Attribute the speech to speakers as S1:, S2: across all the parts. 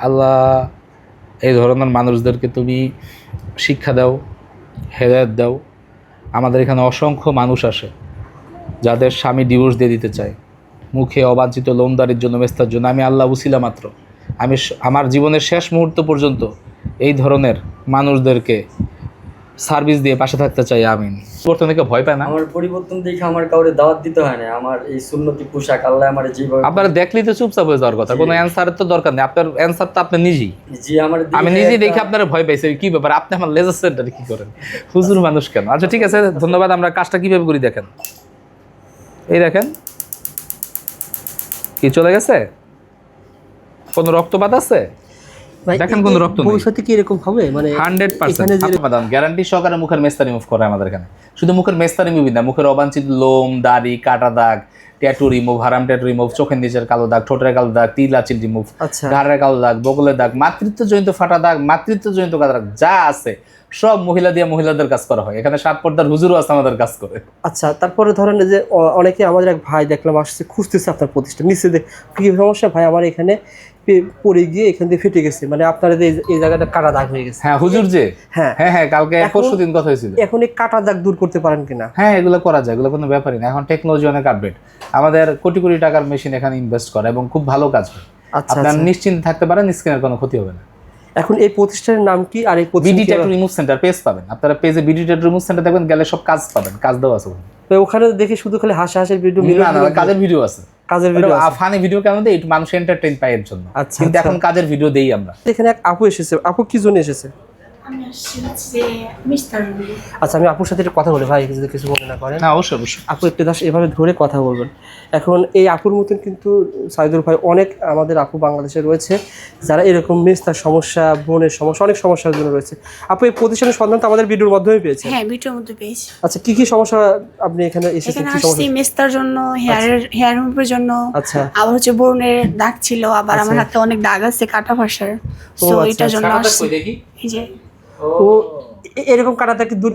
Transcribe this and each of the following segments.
S1: আল্লাহ এই ধরনের মানুষদেরকে তুমি শিক্ষা দাও, হেদায়েত দাও। আমাদের এখানে অসংখ্য মানুষ আসে যাদের স্বামী ডিভোর্স দিয়ে দিতে চায়, মুখে অবাঞ্ছিত লোমদারির জন্য, মেস্তার জন্য। আমি আল্লাহ উসিলা মাত্র, আমি আমার জীবনের শেষ মুহূর্ত পর্যন্ত এই ধরনের মানুষদেরকে সার্ভিস দিয়ে পাশে থাকতে চাই। আমিন। পরিবর্তন দেখে ভয় পায় না?
S2: আমার পরিবর্তন দেখে আমার কাউরে দাওয়াত দিতে হয় না। আমার এই সুন্নতি পোশাক আল্লাহ আমার যেভাবে
S1: আপনারা দেখলেই তো চুপচাপ হয়ে যাওয়ার কথা, কোনো অ্যান্সারের তো দরকার নেই। আপনার অ্যান্সার তো আপনি নিজেই।
S2: জি আমার
S1: আমি নিজেই দেখে আপনারা ভয় পাইছি। কি ব্যাপার, আপনি আমার লেজার সেন্টারে কি করেন? হুজুর মানুষ কেন? আচ্ছা ঠিক আছে, ধন্যবাদ। আমরা কাজটা কিভাবে করি দেখেন, এই দেখেন কি চলে গেছে, কোনো রক্তপাত আছে? দেখেন কোনো রক্ত নেই।
S3: ভবিষ্যতে কি এরকম হবে? মানে
S1: 100% গ্যারান্টি সহকারে মুখের মেস্তা রিমুভ করে আমাদের এখানে। শুধু মুখের মেস্তা রিমুভ না, মুখের অবাঞ্ছিত লোম, দাড়ি, কাটা দাগ, ট্যাটু রিমুভ, হারাম ট্যাটু রিমুভ, চোখের নিচের কালো দাগ, ঠোঁটের কালো দাগ, তিল আচিল রিমুভ, ঘাড়ের কালো দাগ, বগলের দাগ, মাতৃত্বজনিত ফাটা দাগ, মাতৃত্বজনিত কাটা দাগ যা আছে সব মহিলা দিয়ে মহিলাদের কাজ করা হয়। এখানে 7 পর্দার হুজুরও আছে আমাদের কাজ করে।
S3: আচ্ছা, তারপরে ধরেন যে অনেকে আমাদের এক ভাই দেখলাম আসছে, খুঁজতেছে আপনার প্রতিষ্ঠান, নিচে কি সমস্যা ভাই, আমার এখানে পড়ে গিয়ে এখান দিয়ে ফেটে গেছে, মানে আপনার এই জায়গাটা কাটা দাগ হয়ে গেছে।
S1: হ্যাঁ হুজুর যে,
S3: হ্যাঁ
S1: হ্যাঁ হ্যাঁ, কালকে পরশু দিন কথা হয়েছিল।
S3: এখন এই কাটা দাগ দূর করতে পারেন কিনা?
S1: হ্যাঁ এগুলো করা যায়, এগুলো কোনো ব্যাপারই না। এখন টেকনোলজি অনেক আপডেট, আমাদের কোটি কোটি টাকার মেশিন এখানে ইনভেস্ট করে এবং খুব ভালো কাজ হয়। আপনার নিশ্চিন্ত থাকতে পারেন, স্কিনের কোনো ক্ষতি হবে না।
S3: এখন এই প্রতিষ্ঠানের নাম কি? আর এই
S1: BD tattoo remove centre page পাবেন আপনারা, পেজে বিডি ট্যাটু রিমুভ সেন্টার দেখবেন, গেলে সব কাজ পাবেন, কাজ দেওয়া আছে
S3: ওখানে। দেখে শুধু খালি হাসির ভিডিও,
S1: কাজের ভিডিও আছে,
S3: কাজের ভিডিও,
S1: ফানি ভিডিও কেন দেই? মানুষ এন্টারটেইন পায় এর জন্য। কিন্তু এখন কাজের ভিডিও দেই আমরা।
S3: এখানে এক আপু এসেছে, আপু কি জন্য এসেছে? আচ্ছা, আমি আপুর সাথে একটু কথা বলি ভাই, যদি কিছু মনে না করেন।
S1: না অবশ্যই অবশ্যই।
S3: আপু একটু দাস এভাবে ধরে কথা বলবেন। এখন এই আপুর মতন কিন্তু সাইদুল ভাই অনেক আমাদের আপু বাংলাদেশে রয়েছে যারা এরকম মেস্তার সমস্যা, বোনের সমস্যা, অনেক সমস্যার জন্য রয়েছে। আপু এই প্রতিষ্ঠানের সন্ধান তো আমাদের ভিডিওর মাধ্যমে পেয়েছেন?
S4: হ্যাঁ, ভিডিওর মধ্যে পেয়েছি।
S3: আচ্ছা, কি কি সমস্যা আপনি এখানে এসেছেন?
S4: এখানে আসছি মেস্তার জন্য, হেয়ার রিমুভের জন্য।
S3: আচ্ছা,
S4: আবার হচ্ছে বোনের দাগ ছিল, আবার আমার হাতে অনেক দাগ আছে কাটা ফাঁসার, সো এটার জন্য আসছি। এই যে
S3: ও এরকম কাটাটা কি দূর?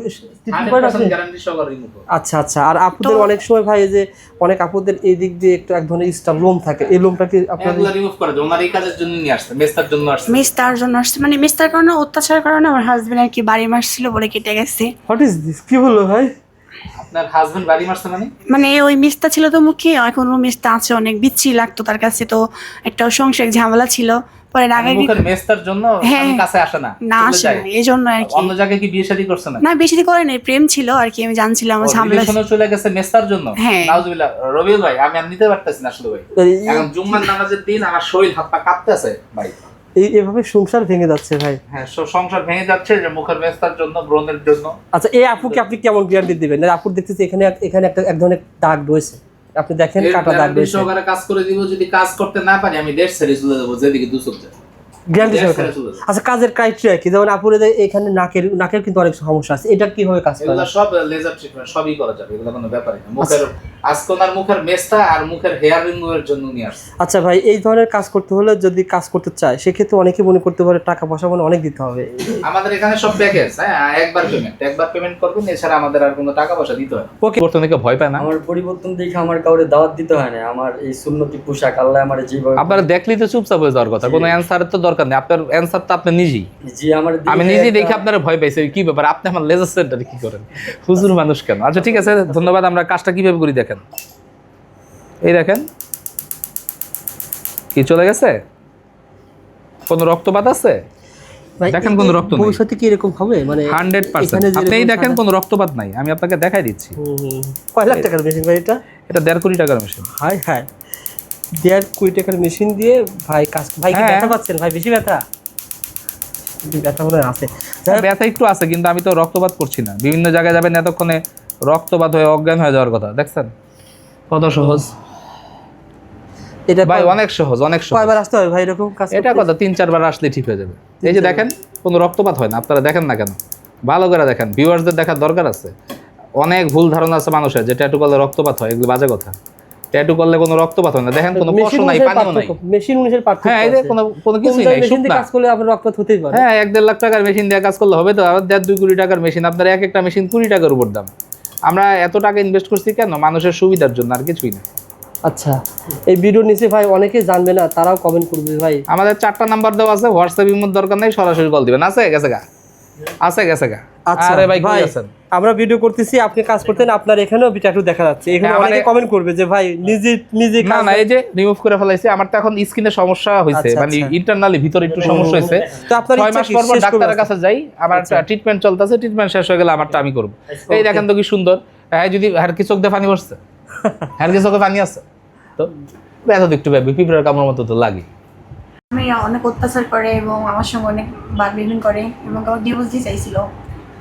S3: আচ্ছা আচ্ছা। আর আপুদের অনেক সময় ভাই যে অনেক আপুদের এই দিক দিয়ে একটু এক ধরনের স্টার লোম থাকে, এই লোমটা কি আপনারা
S1: রিমুভ করে দেন? ওনার এই কাজের জন্য নিয়ে আসছে, মেস্তার জন্য আসছে।
S4: মেস্তার জন্য আসছে, মানে মেস্তার কারণে, অত্যাচার কারণে আমার হাজবেন্ড আর কি বাড়ি মারছিল বলে কেটে গেছে।
S3: What is this? কি বললো ভাই?
S1: আপনার হাজবেন্ড বাড়ি মারছে
S4: মানে ওই মেস্তা ছিল তো মুখে, এখন ও মেস্তা আছে, অনেক বিচ্ছি লাগতো তার কাছে, তো একটা সংসারিক ঝামেলা ছিল। পরে
S1: মুখের মেস্তার জন্য কাছে আসে না,
S4: না আসে না, এই জন্য আর কি।
S1: অন্য জায়গায় কি বিয়ে শাদী করছে না?
S4: না, বিয়ে শাদী করে নাই, প্রেম ছিল আর কি। আমি জানছিলাম আমার ঝামেলা
S1: চলে গেছে মেস্তার জন্য।
S4: হ্যাঁ
S1: নাউজুবিল্লাহ। রবিউল ভাই, আমি আর নিতে পারতেছি না আসলে ভাই। এখন জুম্মার নামাজের দিন আমার শরীর হাত পা কাঁপতেছে ভাই।
S3: এইভাবে সংসার ভেঙে যাচ্ছে ভাই।
S1: হ্যাঁ, সংসার ভেঙে যাচ্ছে যে মুখের মেস্তার জন্য, ব্রণের জন্য।
S3: আচ্ছা, এই আপুকে আপনি কেমন গ্যারান্টি দিবেন? আপুর দেখতেছি এখানে একটা এক ধরনের দাগ রয়েছে, আপনি দেখেন কাটা দাগ রয়েছে।
S1: সহকারে কাজ করে দিব, যদি কাজ করতে না পারি আমি দেশ ছেড়ে চলে যাবো, যেদিকে দু চোখ যায়।
S3: গ্যারান্টি সহকারে। আচ্ছা, কাজের ক্রাইটেরিয়া কি? যেমন আপুরে এখানে নাকের কিন্তু অনেক সমস্যা আছে, এটা কিভাবে কাজ করে?
S1: এগুলো সব লেজার ট্রিটমেন্ট, সবই করা যাবে, এগুলো কোনো ব্যাপারই না। মুখের আজকে ওনার মুখের মেস্তা আর মুখের হেয়ার রিমুভের জন্য নিয়ে আসছে।
S3: আচ্ছা ভাই, এই ধরনের কাজ করতে হলে, যদি কাজ করতে চায় সেক্ষেত্রে অনেকে মনে করতে পারে টাকা পয়সা মানে অনেক দিতে হবে।
S1: আমাদের এখানে সব প্যাকেজ, হ্যাঁ, একবার পেমেন্ট করবেন, এছাড়া আমাদের আর কোনো টাকা পয়সা দিতে হয় না। ওকে, পরিবর্তন দেখে ভয় পায় না?
S2: আমার পরিবর্তন দেখে আমার কাউরে দাওয়াত দিতে হয় না। আমার এই সুন্নতি পোশাক আল্লাহ আমার যেভাবে।
S1: আপনারা দেখলেই তো চুপচাপ হয়ে যাওয়ার কথা, কোনো অ্যান্সারের তো দরকার নেই। আপনার অ্যান্সার তো আপনি নিজেই।
S2: জি আমি
S1: নিজেই দেখে আপনারা ভয় পাইছি। কি ব্যাপার, আপনি আমার লেজার সেন্টারে কি করেন? হুজুর মানুষ কেন? আচ্ছা ঠিক আছে, ধন্যবাদ। আমরা কাজটা কিভাবে করি দেখেন, এই দেখেন কি চলে গেছে, কোনো রক্তপাত আছে? দেখেন কোনো রক্ত নেই।
S3: ভবিষ্যতে কি এরকম হবে? মানে
S1: 100% আপনি দেখেন কোনো রক্তপাত নাই। আমি আপনাকে দেখাই দিচ্ছি।
S3: কয় লাখ টাকার মেশিন ভাই এটা?
S1: এটা 1.5 কোটি টাকার মেশিন।
S3: হাই হাই, 1.5 কোটি টাকার মেশিন দিয়ে ভাই কাজ। ভাই কি ব্যথা পাচ্ছেন ভাই? বেশি ব্যথা? ব্যথা মনে আছে?
S1: ব্যথা একটু আছে, কিন্তু আমি তো রক্তপাত করছি না। বিভিন্ন জায়গায় যাবেন, এতক্ষণে রক্তপাত হয়ে অজ্ঞান হয়ে যাওয়ার কথা। দেখছেন কত সহজ এটা ভাই, অনেক সহজ, অনেক সহজ।
S3: কয়বার আসতে হবে ভাই এরকম কাজ?
S1: এটা কথা 3-4 বার আসলে ঠিক হয়ে যাবে। এই যে দেখেন কোনো রক্তপাত হয় না। আপনারা দেখেন না কেন? ভালো করে দেখেন, ভিউয়ার্সদের দেখার দরকার আছে। অনেক ভুল ধারণা আছে মানুষের যে ট্যাটু করলে রক্তপাত হয়, এগুলো বাজে কথা। ট্যাটু করলে কোনো রক্তপাত হয় না। দেখেন কোনো কষ্ট নাই, পানিও নাই।
S3: মেশিন অনুসারে পার্থক্য।
S1: হ্যাঁ, এই যে কোনো কিছু নাই,
S3: মেশিন দিয়ে কাজ করলে আপনার রক্তপাত হতেই পারে।
S1: হ্যাঁ, 1-1.5 লাখ টাকার মেশিন দিয়ে কাজ করলে হবে তো? 1.5-2 কোটি টাকার মেশিন, আপনার এক একটা মেশিন 20 টাকার উপর দাম। আমরা এত টাকা ইনভেস্ট করছি কেন? মানুষের সুবিধার জন্য, আর কিছুই না।
S3: আচ্ছা, এই ভিডিওর নিচে ভাই অনেকেই জানবে না, তারাও কমেন্ট করবে ভাই।
S1: আমাদের 4টা নাম্বার দেওয়া আছে, হোয়াটসঅ্যাপ ইমোর দরকার নেই, সরাসরি কল দিবেন। আছে গেছে গা, আছে গেছে গা।
S3: আচ্ছা
S1: আরে ভাই কই
S3: ভাই,
S1: আছেন?
S3: আমরা ভিডিও করতেছি, আপনি কাজ করতেন, আপনার এখানেও ট্যাটু দেখা যাচ্ছে। এখানে
S1: হ্যাঁ,
S3: অনেকে কমেন্ট করবে যে ভাই নিজে নিজে
S1: না না, এই যে রিমুভ করে ফেলাইছে। আমার তো এখন স্কিনে সমস্যা হয়েছে,
S3: আচ্ছা,
S1: মানে
S3: আচ্ছা।
S1: ইন্টারনালি ভিতরে একটু সমস্যা হয়েছে।
S3: তো আপনার
S1: 6
S3: ইচ্ছা
S1: মাস
S3: কি
S1: পর পর
S3: শেষ করবেন?
S1: ডাক্তারের কাছে যাই, আমার ট্রিটমেন্ট চলতেছে, ট্রিটমেন্ট শেষ হয়ে গেলে আমারটা আমি করব। এই দেখেন তো কি সুন্দর। হ্যাঁ, যদি আর কি চোখ দিয়ে পানি পড়ছে, আর কি চোখে পানি আছে, তো ব্যথা তো একটু পিঁপড়ার কামড়ের মতো তো লাগে।
S4: আমি অনেক অত্যাচার করে এবং আমার সঙ্গে অনেক বারবিং করে এবং আমার ডিভোর্স দিয়ে চাইছিল।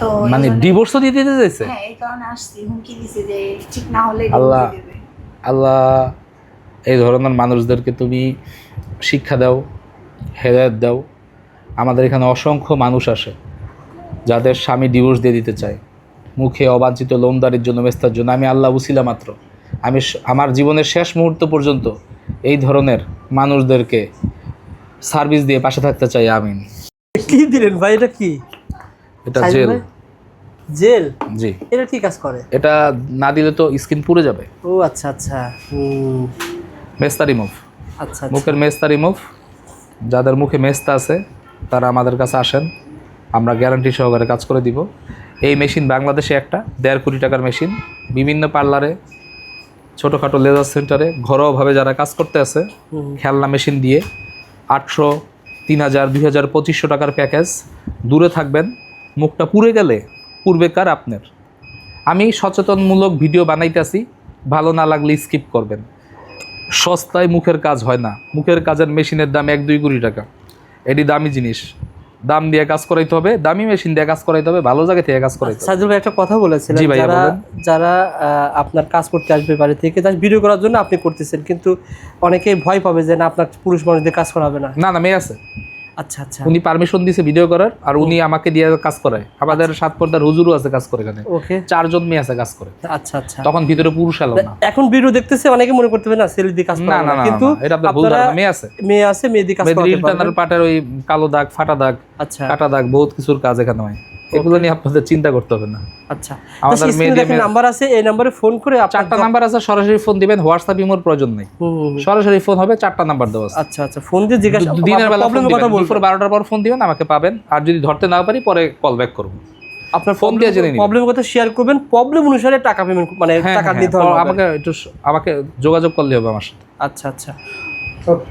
S4: তো এই
S1: মানে
S4: জন্য-
S1: ডিভোর্সও দিতে চাইছে?
S4: হ্যাঁ, এই কারণে আসছি, হুমকি দিছে যে ঠিক না হলে
S1: আল্লাহ
S4: divorce দিয়ে দেবে।
S1: আল্লাহ, এই ধরনের মানুষদেরকে তুমি শিক্ষা দাও, হেদায়েত দাও। আমাদের এখানে অসংখ্য মানুষ আসে যাদের স্বামী ডিভোর্স দিয়ে দিতে চায়, মুখে অবাঞ্ছিত লোমদারির জন্য, মেস্তার জন্য। আমি আল্লাহ উসিলা মাত্র, আমি আমার জীবনের শেষ মুহূর্ত পর্যন্ত এই ধরনের মানুষদেরকে সার্ভিস দিয়ে পাশে থাকতে চাই। আমিন।
S3: কি দিলেন ভাই, এটা কি?
S1: এটা
S3: সাইদুল
S1: জেল।
S3: ভাই? জেল?
S1: জি,
S3: এটা কি কাজ করে?
S1: এটা না দিলে তো স্কিন পুড়ে যাবে।
S3: ও আচ্ছা আচ্ছা,
S1: মেস্তা রিমুভ,
S3: আচ্ছা।
S1: মুখের মেস্তা রিমুভ। যাদের মুখে মেস্তা আছে তারা আমাদের কাছে আসেন, আমরা গ্যারান্টি সহকারে কাজ করে দিব। এই মেশিন বাংলাদেশে একটা 1.5 কোটি টাকার মেশিন। বিভিন্ন পার্লারে, ছোটোখাটো লেজার সেন্টারে ঘরোয়াভাবে যারা কাজ করতে আছে, খেলনা মেশিন দিয়ে 800, 3000, 2000, 2500 টাকার প্যাকেজ। দূরে থাকবেন, মুখটা পুড়ে গেলে পূর্বেকার আপনার। আমি সচেতনমূলক ভিডিও বানাইতেছি, ভালো না লাগলে স্কিপ করবেন। সস্তায় মুখের কাজ হয় না, মুখের কাজের মেশিনের দাম 1-2 কোটি টাকা। এটি দামি জিনিস, দাম দিয়ে কাজ করাইতে হবে, দামি মেশিন দিয়ে কাজ করাইতে হবে, ভালো জায়গা থেকে কাজ করাইতে হবে।
S3: সাইদুল ভাই একটা কথা বলেছিলেন,
S1: জি ভাইয়া,
S3: যারা
S1: বলেন।
S3: যারা আপনার কাজ করতে আসবে বাড়ি থেকে, জাস্ট ভিডিও করার জন্য আপনি করতেছেন, কিন্তু অনেকে ভয় পাবে যে না আপনার পুরুষ মানুষদের কাজ করা হবে না।
S1: না না, মেয়ে আছে,
S3: আচ্ছা আচ্ছা,
S1: উনি পারমিশন দিয়েছে ভিডিও করার, আর উনি আমাকে দিয়ে কাজ করায়। আমাদের 7 পর্দার হুজুরও আছে কাজ করে, এখানে
S3: ওকে,
S1: 4 জন মেয়ে আছে কাজ করে।
S3: আচ্ছা আচ্ছা।
S1: তখন ভিতরে পুরুষ এলো না।
S3: এখন ভিডিও দেখতেছে অনেকে মনে করতে হবে না ছেলে দিয়ে কাজ
S1: না
S3: করা
S1: না
S3: না,
S1: না,
S3: কিন্তু
S1: এটা আপনার ভুল ধারণা। মেয়ে আছে,
S3: মেয়ে আছে, মেয়ে দিয়ে কাজ
S1: মেয়েদের
S3: করাতে
S1: ইন্টারনাল
S3: পারবে।
S1: পার্টের ওই কালো দাগ, ফাটা দাগ,
S3: আচ্ছা
S1: কাটা দাগ, বহুত কিছুর কাজ এখানে হয়। এগুলো নিয়ে আপনাদের চিন্তা করতে হবে না।
S3: আচ্ছা,
S1: আমাদের
S3: আমাদের নাম্বার আছে, এই নম্বরে ফোন করে
S1: 4টা নাম্বার আছে, সরাসরি ফোন দিবেন, হোয়াটসঅ্যাপ ইমোর প্রয়োজন নেই, সরাসরি ফোন হবে। 4টা নাম্বার দেওয়া আছে।
S3: আচ্ছা আচ্ছা, ফোন দিয়ে জিজ্ঞাসা,
S1: দিনের বেলা ফোন
S3: প্রবলেমের
S1: দিবেন,
S3: কথা বলবেন,
S1: দুপুর 12টার পর ফোন দিবেন, আমাকে পাবেন। আর যদি ধরতে না পারি পরে কল ব্যাক করব।
S3: আপনার
S1: ফোন দিয়ে জেনে নিন।
S3: প্রবলেমের কথা শেয়ার করবেন, প্রবলেম অনুসারে টাকা পেমেন্ট, মানে
S1: হ্যাঁ,
S3: টাকা
S1: হ্যাঁ,
S3: নির্ধারণ হবে।
S1: আমাকে যোগাযোগ করলে হবে আমার সাথে।
S3: আচ্ছা আচ্ছা, ওকে।